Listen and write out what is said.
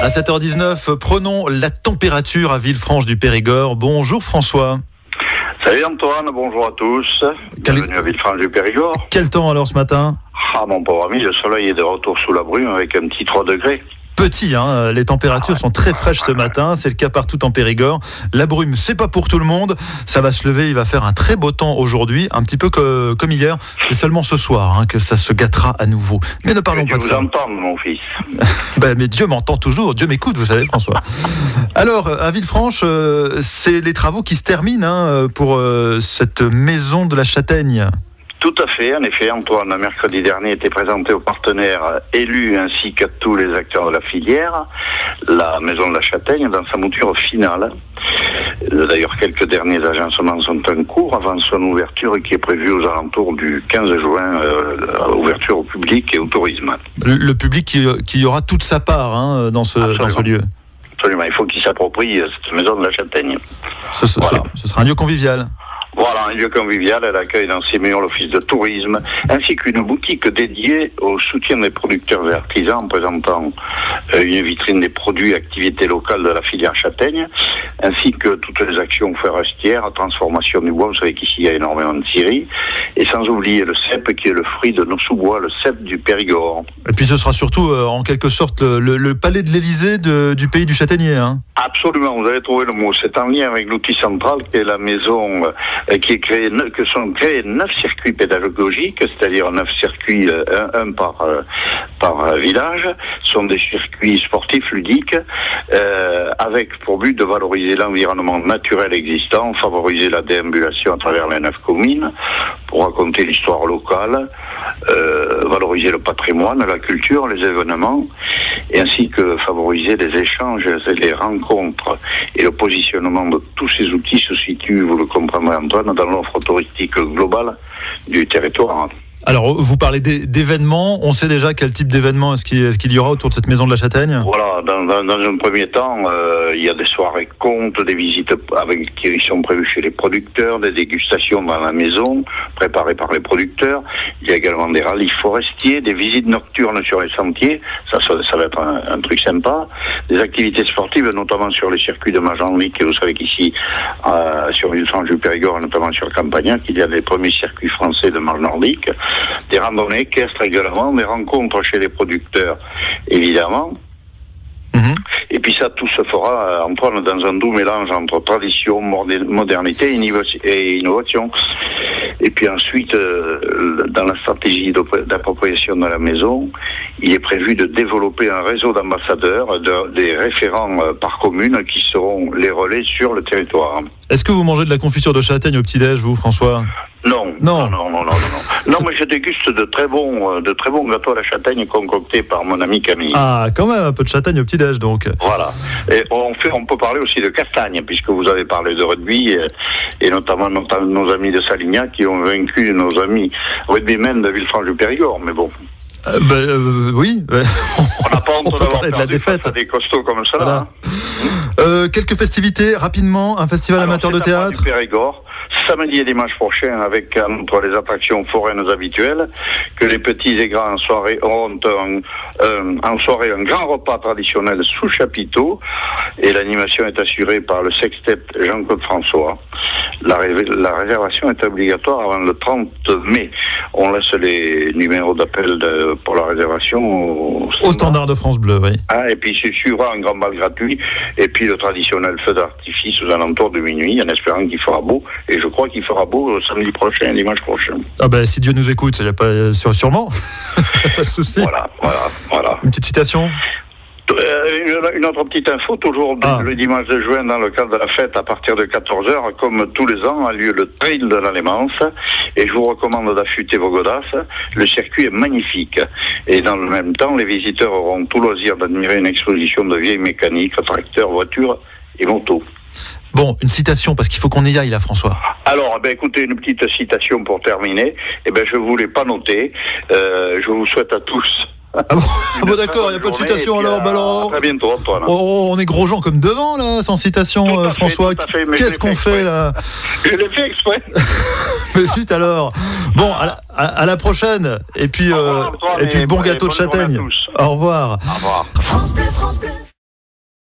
À 7h19, prenons la température à Villefranche du Périgord. Bonjour François. Salut Antoine, bonjour à tous. Bienvenue à Villefranche du Périgord. Quel temps alors ce matin ? Ah mon pauvre ami, le soleil est de retour sous la brume avec un petit 3 degrés. Petit, hein, les températures sont très fraîches ce matin, c'est le cas partout en Périgord. La brume, c'est pas pour tout le monde, ça va se lever, il va faire un très beau temps aujourd'hui, un petit peu comme hier. C'est seulement ce soir que ça se gâtera à nouveau. Mais ne parlons pas de ça. Je vous entends, mon fils. Mais Dieu m'entend toujours, Dieu m'écoute, vous savez François. Alors, à Villefranche, c'est les travaux qui se terminent pour cette maison de la Châtaigne. Tout à fait, en effet, Antoine, mercredi dernier était présenté aux partenaires élus ainsi qu'à tous les acteurs de la filière, la Maison de la Châtaigne dans sa mouture finale. D'ailleurs, quelques derniers agencements sont en cours avant son ouverture qui est prévue aux alentours du 15 juin, ouverture au public et au tourisme. Le public qui aura toute sa part dans ce lieu. Absolument, il faut qu'il s'approprie cette Maison de la Châtaigne. Ce sera un lieu convivial. Voilà, un lieu convivial, elle accueille dans ses murs l'office de tourisme, ainsi qu'une boutique dédiée au soutien des producteurs et artisans, présentant une vitrine des produits et activités locales de la filière châtaigne, ainsi que toutes les actions forestières, transformation du bois, vous savez qu'ici il y a énormément de scieries, et sans oublier le cèpe qui est le fruit de nos sous-bois, le cèpe du Périgord. Et puis ce sera surtout en quelque sorte le palais de l'Élysée du pays du châtaignier. Absolument, vous avez trouvé le mot. C'est en lien avec l'outil central qui est la maison que sont créés 9 circuits pédagogiques, c'est-à-dire 9 circuits, un par village, sont des circuits sportifs ludiques, avec pour but de valoriser l'environnement naturel existant, favoriser la déambulation à travers les 9 communes, pour raconter l'histoire locale, valoriser le patrimoine, la culture, les événements, et ainsi que favoriser les échanges et les rencontres. Et le positionnement de tous ces outils se situe, vous le comprendrez Antoine, dans l'offre touristique globale du territoire. Alors, vous parlez d'événements. On sait déjà quel type d'événements est-ce qu'il y aura autour de cette maison de la Châtaigne ? Voilà, dans un premier temps, il y a des soirées contes, des visites qui sont prévues chez les producteurs, des dégustations dans la maison, préparées par les producteurs. Il y a également des rallyes forestiers, des visites nocturnes sur les sentiers. Ça va être un truc sympa. Des activités sportives, notamment sur les circuits de mage nordique. Et vous savez qu'ici, sur Villefranche du Périgord, notamment sur Campagnac, il y a les premiers circuits français de mage nordique. Des randonnées équestres également, des rencontres chez les producteurs, évidemment. Et puis ça, tout se fera, Antoine, dans un doux mélange entre tradition, modernité et innovation. Et puis ensuite, dans la stratégie d'appropriation de la maison, il est prévu de développer un réseau d'ambassadeurs, des référents par commune qui seront les relais sur le territoire. Est-ce que vous mangez de la confiture de châtaigne au petit-déj, vous, François ? Non, mais je déguste de très bons gâteaux à la châtaigne concoctés par mon ami Camille. Ah, quand même, un peu de châtaigne au petit-déj, donc. Voilà. Et on peut parler aussi de castagne, puisque vous avez parlé de rugby, et notamment nos amis de Salignac qui ont vaincu nos amis rugbymen de Villefranche du Périgord, mais bon. Oui. On n'a pas honte d'avoir parler de la défaite. Face à des costauds comme ça. Voilà. Quelques festivités, rapidement, un festival amateur de théâtre. Du Périgord, samedi et dimanche prochain, avec entre les attractions foraines habituelles, que les petits et grands en soirée auront en soirée un grand repas traditionnel sous chapiteau, et l'animation est assurée par le sextet Jean-Claude François. La réservation est obligatoire avant le 30 mai. On laisse les numéros d'appel pour la réservation au standard de France Bleu, oui. Et puis il suivra un grand bal gratuit, et puis le traditionnel feu d'artifice aux alentours de minuit, en espérant qu'il fera beau, et je crois qu'il fera beau samedi prochain, dimanche prochain. Si Dieu nous écoute, il n'y a pas sûrement. Pas de souci. Voilà. Une petite citation. Une autre petite info, toujours le dimanche de juin, dans le cadre de la fête, à partir de 14h, comme tous les ans, a lieu le trail de la Lémance, et je vous recommande d'affûter vos godasses. Le circuit est magnifique, et dans le même temps, les visiteurs auront tout loisir d'admirer une exposition de vieilles mécaniques, tracteurs, voitures et motos. Bon, une citation, parce qu'il faut qu'on y aille là, François. Alors, écoutez, une petite citation pour terminer. Je ne vous l'ai pas notée. Je vous souhaite à tous... d'accord, il n'y a pas de citation alors. À très bientôt, Antoine. On est gros gens comme devant là, sans citation, François. Qu'est-ce qu'on fait là ? Je l'ai fait exprès. Mais suite alors. Bon, à la prochaine. Et puis, bon gâteau de châtaigne. Au revoir. Au revoir. Au revoir. France Bleu, France Bleu.